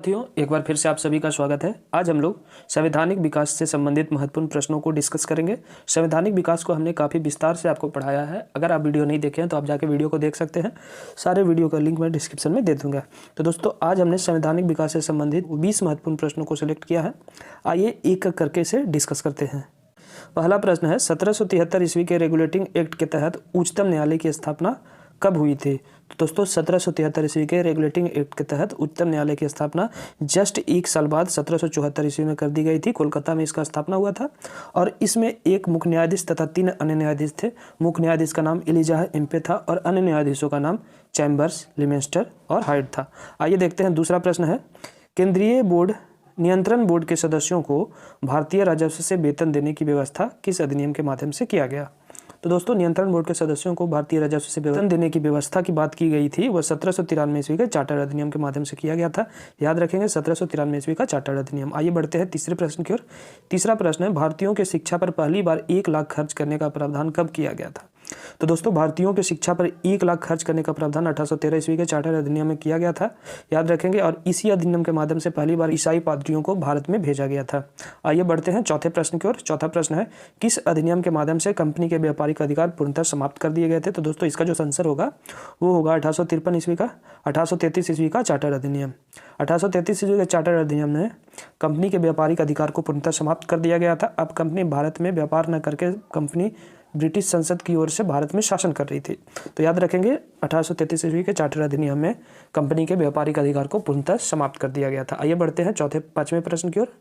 साथियों, एक बार फिर से आप सभी का स्वागत है। आज हम लोग संवैधानिक विकास से संबंधित महत्वपूर्ण प्रश्नों को डिस्कस करेंगे। संवैधानिक विकास को हमने काफ़ी विस्तार से आपको पढ़ाया है। अगर आप वीडियो नहीं देखे हैं तो आप जाके वीडियो को देख सकते हैं। सारे वीडियो का लिंक मैं डिस्क्रिप्शन में दे दूंगा। तो दोस्तों, आज हमने संवैधानिक विकास से संबंधित 20 महत्वपूर्ण प्रश्नों को सिलेक्ट किया है। आइए एक एक करके इसे डिस्कस करते हैं। पहला प्रश्न है, 1773 ईस्वी के रेगुलेटिंग एक्ट के तहत उच्चतम न्यायालय की स्थापना कब हुई थी? तो दोस्तों, 1773 ईस्वी के रेगुलेटिंग एक्ट के तहत उच्चतम न्यायालय की स्थापना जस्ट एक साल बाद 1774 ईस्वी में कर दी गई थी। कोलकाता में इसका स्थापना हुआ था और इसमें एक मुख्य न्यायाधीश तथा 3 अन्य न्यायाधीश थे। मुख्य न्यायाधीश का नाम एलिजाह इम्पे था और अन्य न्यायाधीशों का नाम चैम्बर्स, लिमेस्टर और हाइड था। आइए देखते हैं। दूसरा प्रश्न है, केंद्रीय बोर्ड नियंत्रण बोर्ड के सदस्यों को भारतीय राजस्व से वेतन देने की व्यवस्था किस अधिनियम के माध्यम से किया गया? तो दोस्तों, नियंत्रण बोर्ड के सदस्यों को भारतीय राजस्व से वेतन देने की व्यवस्था की बात की गई थी, वह 1793 ईस्वी के चार्टर अधिनियम के माध्यम से किया गया था। याद रखेंगे, 1793 ईस्वी का चार्टर अधिनियम। आइए बढ़ते हैं तीसरे प्रश्न की ओर। तीसरा प्रश्न है, भारतीयों के शिक्षा पर पहली बार 1 लाख खर्च करने का प्रावधान कब किया गया था? तो दोस्तों, भारतीयों के शिक्षा पर 1 लाख खर्च करने का प्रावधान 1813 ईस्वी के चार्टर अधिनियम में किया गया था। याद रखेंगे, और इसी अधिनियम के माध्यम से पहली बार ईसाई पादरियों को भारत में भेजा गया था। आइए बढ़ते हैं चौथे प्रश्न की ओर। चौथा प्रश्न है, किस अधिनियम के माध्यम से कंपनी के व्यापारिक अधिकार पूर्णतः समाप्त कर दिए गए थे? तो दोस्तों, इसका जो आंसर होगा वो होगा 1853 ईस्वी का 1833 ईस्वी का चार्टर अधिनियम। 1833 ईस्वी के चार्टर अधिनियम में कंपनी के व्यापारिक अधिकार को पूर्णतः समाप्त कर दिया गया था। अब कंपनी भारत में व्यापार न करके कंपनी ब्रिटिश संसद की ओर से भारत में शासन कर रही थी। तो याद रखेंगे, 1833 ईस्वी के चार्टर अधिनियम में कंपनी के व्यापारिक अधिकार को पूर्णतः समाप्त कर दिया गया था। आइए बढ़ते हैं पांचवें प्रश्न की ओर।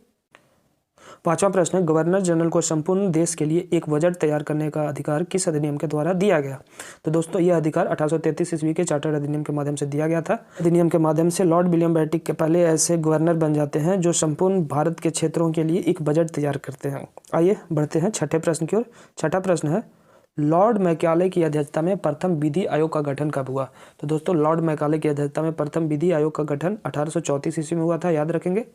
पांचवा प्रश्न है, गवर्नर जनरल को संपूर्ण देश के लिए एक बजट तैयार करने का अधिकार किस अधिनियम के द्वारा दिया गया? तो दोस्तों, यह अधिकार 1833 ईस्वी के चार्टर अधिनियम के माध्यम से दिया गया था। अधिनियम के माध्यम से लॉर्ड विलियम बेंटिक के पहले ऐसे गवर्नर बन जाते हैं जो संपूर्ण भारत के क्षेत्रों के लिए एक बजट तैयार करते हैं। आइए बढ़ते हैं छठे प्रश्न की ओर। छठा प्रश्न है, लॉर्ड मैकाले की अध्यक्षता में प्रथम विधि आयोग का गठन कब हुआ? तो दोस्तों, लॉर्ड मैकाले की अध्यक्षता में प्रथम विधि आयोग का गठन 1834 ईस्वी में हुआ था। याद रखेंगे।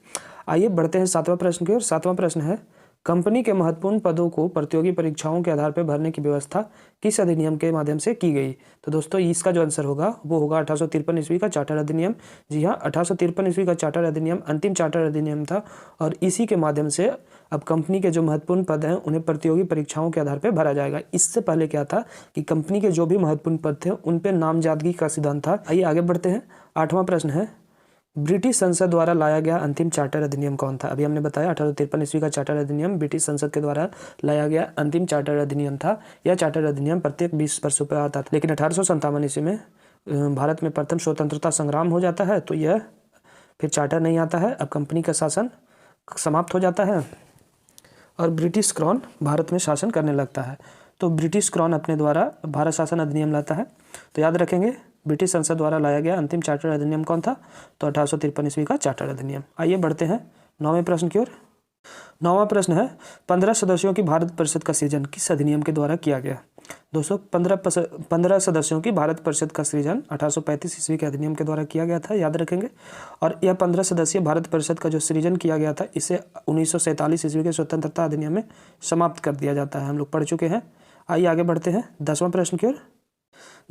आइए बढ़ते हैं सातवां प्रश्न की ओर। सातवां प्रश्न है, कंपनी के महत्वपूर्ण पदों को प्रतियोगी परीक्षाओं के आधार पर भरने की व्यवस्था किस अधिनियम के माध्यम से की गई? तो दोस्तों, इसका जो आंसर होगा वो होगा 1853 ईस्वी का चार्टर अधिनियम। जी हाँ, 1853 ईस्वी का चार्टर अधिनियम अंतिम चार्टर अधिनियम था और इसी के माध्यम से अब कंपनी के जो महत्वपूर्ण पद हैं उन्हें प्रतियोगी परीक्षाओं के आधार पर भरा जाएगा। इससे पहले क्या था कि कंपनी के जो भी महत्वपूर्ण पद थे उन पर नामजदगी का सिद्धांत था। आइए आगे बढ़ते हैं। आठवां प्रश्न है, ब्रिटिश संसद द्वारा लाया गया अंतिम चार्टर अधिनियम कौन था? अभी हमने बताया 1853 ईस्वी का चार्टर अधिनियम ब्रिटिश संसद के द्वारा लाया गया अंतिम चार्टर अधिनियम था। यह चार्टर अधिनियम प्रत्येक 20 वर्षों पर आता था, लेकिन 1857 ईस्वी में भारत में प्रथम स्वतंत्रता संग्राम हो जाता है तो यह फिर चार्टर नहीं आता है। अब कंपनी का शासन समाप्त हो जाता है और ब्रिटिश क्राउन भारत में शासन करने लगता है। तो ब्रिटिश क्राउन अपने द्वारा भारत शासन अधिनियम लाता है। तो याद रखेंगे, ब्रिटिश संसद द्वारा लाया गया अंतिम चार्टर अधिनियम कौन था? तो 1853 ईस्वी का चार्टर अधिनियम। आइए बढ़ते हैं 9वें प्रश्न की ओर। 9वां प्रश्न है, 15 सदस्यों की भारत परिषद का सृजन किस अधिनियम के द्वारा किया गया? दोस्तों, 15 सदस्यों की भारत परिषद का सृजन 1835 ईस्वी के अधिनियम के द्वारा किया गया था। याद रखेंगे। और यह 15 सदस्यीय भारत परिषद का जो सृजन किया गया था इसे 1947 ईस्वी के स्वतंत्रता अधिनियम में समाप्त कर दिया जाता है। हम लोग पढ़ चुके हैं। आइए आगे बढ़ते हैं 10वां प्रश्न की ओर।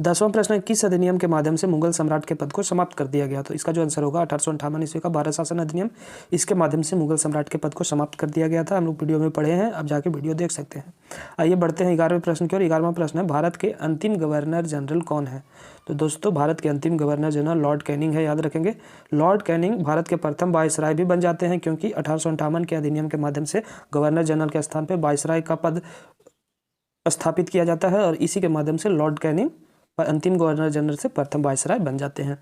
10वां प्रश्न है, किस अधिनियम के माध्यम से मुगल सम्राट के पद को समाप्त कर दिया गया? तो इसका जो आंसर होगा 1858 ईस्वी का भारत शासन अधिनियम। इसके माध्यम से मुगल सम्राट के पद को समाप्त कर दिया गया था। हम लोग वीडियो में पढ़े हैं, अब जाके वीडियो देख सकते हैं। आइए बढ़ते हैं 11वें प्रश्न की ओर। 11वां प्रश्न है, भारत के अंतिम गवर्नर जनरल कौन है? तो दोस्तों, भारत के अंतिम गवर्नर जनरल लॉर्ड कैनिंग है। याद रखेंगे, लॉर्ड कैनिंग भारत के प्रथम वायसराय भी बन जाते हैं, क्योंकि 1858 के अधिनियम के माध्यम से गवर्नर जनरल के स्थान पर वायसराय का पद स्थापित किया जाता है और इसी के माध्यम से लॉर्ड कैनिंग अंतिम गवर्नर जनरल से प्रथम वायसराय बन जाते हैं।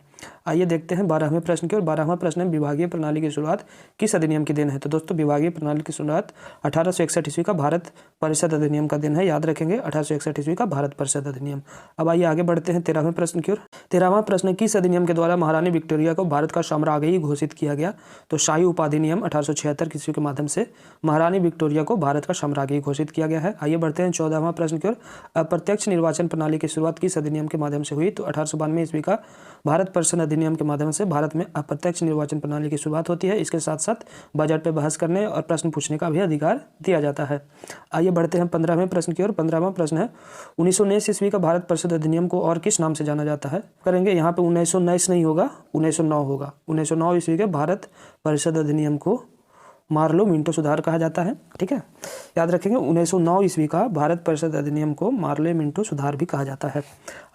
आइए देखते हैं 12वें प्रश्न की ओर। 12वां प्रश्न है, विभागीय प्रणाली की शुरुआत किस अधिनियम के दिन है? तो दोस्तों, विभागीय प्रणाली की शुरुआत 1861 ईस्वी का भारत परिषद अधिनियम का दिन है। याद रखेंगे, 1861 ईस्वी का भारत परिषद अधिनिम। अब आइए आगे बढ़ते हैं 13वें प्रश्न की ओर। 13वां प्रश्न, किस अधिनियम के द्वारा महारानी विक्टोरिया को भारत का साम्राज्ञी घोषित किया गया? तो शाही उपाधिनियम 1876 ईस्वी के माध्यम से महारानी विक्टोरिया को भारत का साम्राज्ञी घोषित किया गया है। आइए बढ़ते हैं 14वां प्रश्न की ओर। अप्रत्यक्ष निर्वाचन प्रणाली की शुरुआत किस अधिनियम अधिनियम के माध्यम से हुई। तो 1892 ईस्वी का भारत परिषद अधिनियम के माध्यम से भारत में अप्रत्यक्ष निर्वाचन प्रणाली की शुरुआत होती है। इसके साथ साथ बजट पर बहस करने और प्रश्न पूछने का भी अधिकार दिया जाता है। आइए बढ़ते हैं 15वें प्रश्न की ओर। 15वां प्रश्न है 1919 ईस्वी का भारत परिषद अधिनियम को और किस नाम से जाना जाता है? करेंगे यहाँ पे 1919 नहीं होगा, 1909 होगा। 1909 ईस्वी के भारत परिषद अधिनियम को मार्लो मिंटो सुधार कहा जाता है। ठीक है, याद रखेंगे 1909 ईस्वी का भारत परिषद अधिनियम को मार्लो मिंटो सुधार भी कहा जाता है।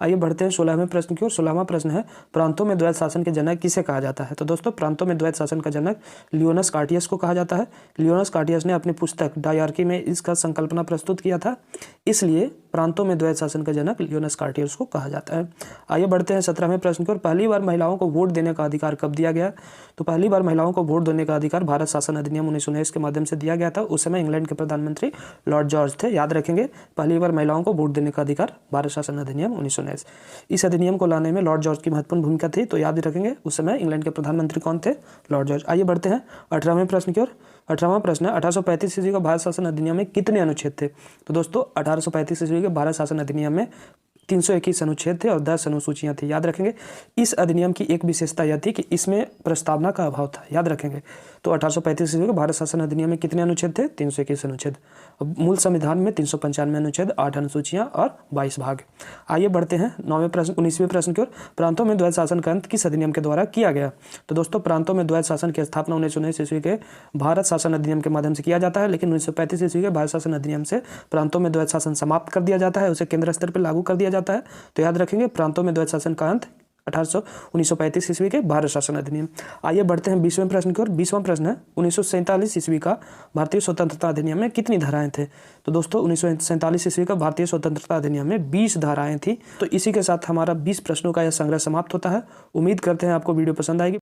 आइए बढ़ते हैं 16वें प्रश्न की ओर। 16वां प्रश्न है प्रांतों में द्वैत शासन के जनक किसे कहा जाता है? तो दोस्तों प्रांतों में द्वैत शासन का जनक लियोनस कार्टियस को कहा जाता है। लियोनस कार्टियस ने अपनी पुस्तक डायआर्की में इसका संकल्पना प्रस्तुत किया था, इसलिए प्रांतों में द्वैत शासन का जनक लियोनस कार्टियस को कहा जाता है। आइए बढ़ते हैं 17वें प्रश्न की ओर। पहली बार महिलाओं को वोट देने का अधिकार कब दिया गया? तो पहली बार महिलाओं को वोट देने का अधिकार भारत शासन अधिनियम 1919 के माध्यम से दिया गया था। उस समय इंग्लैंड के प्रधानमंत्री लॉर्ड जॉर्ज थे। याद रखेंगे पहली बार महिलाओं को वोट देने का अधिकार भारत शासन अधिनियम 1919। इस अधिनियम को लाने में लॉर्ड जॉर्ज की महत्वपूर्ण भूमिका थी। तो याद रखेंगे उस समय इंग्लैंड के प्रधानमंत्री कौन थे? Lord George. आइए बढ़ते हैं 18वें प्रश्न की ओर। 18वां प्रश्न है 1835 ईस्वी का भारत शासन अधिनियम में कितने अनुच्छेद थे? तो दोस्तों 1835 ईस्वी के भारत शासन अधिनियम में 321 अनुच्छेद थे और 10 अनुसूचियां थी। याद रखेंगे इस अधिनियम की एक विशेषता यह थी कि इसमें प्रस्तावना का अभाव था। याद रखेंगे तो 1835 ईस्वी के भारत शासन अधिनियम में कितने अनुच्छेद थे? 321 अनुच्छेद। मूल संविधान में 395 अनुच्छेद, 8 अनुसूचियां और 22 भाग। आइए बढ़ते हैं 19वें प्रश्न की ओर। प्रांतों में द्वैत शासन का अंत किस अधिनियम के द्वारा किया गया? तो दोस्तों प्रांतों में द्वैत शासन की स्थापना 1919 ईस्वी के भारत शासन अधिनियम के माध्यम से किया जाता है, लेकिन 1935 ईस्वी के भारत शासन अधिनियम से प्रांतों में द्वैत शासन समाप्त कर दिया जाता है, उसे केंद्र स्तर पर लागू कर दिया जाता है। तो याद रखेंगे प्रांतों में द्वैत शासन का अंत 1935 ईस्वी के भारत शासन अधिनियम। आइए बढ़ते हैं 20वें प्रश्न की ओर। 20वां प्रश्न है 1947 ईस्वी का भारतीय स्वतंत्रता अधिनियम में कितनी धाराएं थे? तो दोस्तों 1947 ईस्वी का भारतीय स्वतंत्रता अधिनियम में 20 धाराएं थी। तो इसी के साथ हमारा 20 प्रश्नों का यह संग्रह समाप्त होता है। उम्मीद करते हैं आपको वीडियो पसंद आएगी।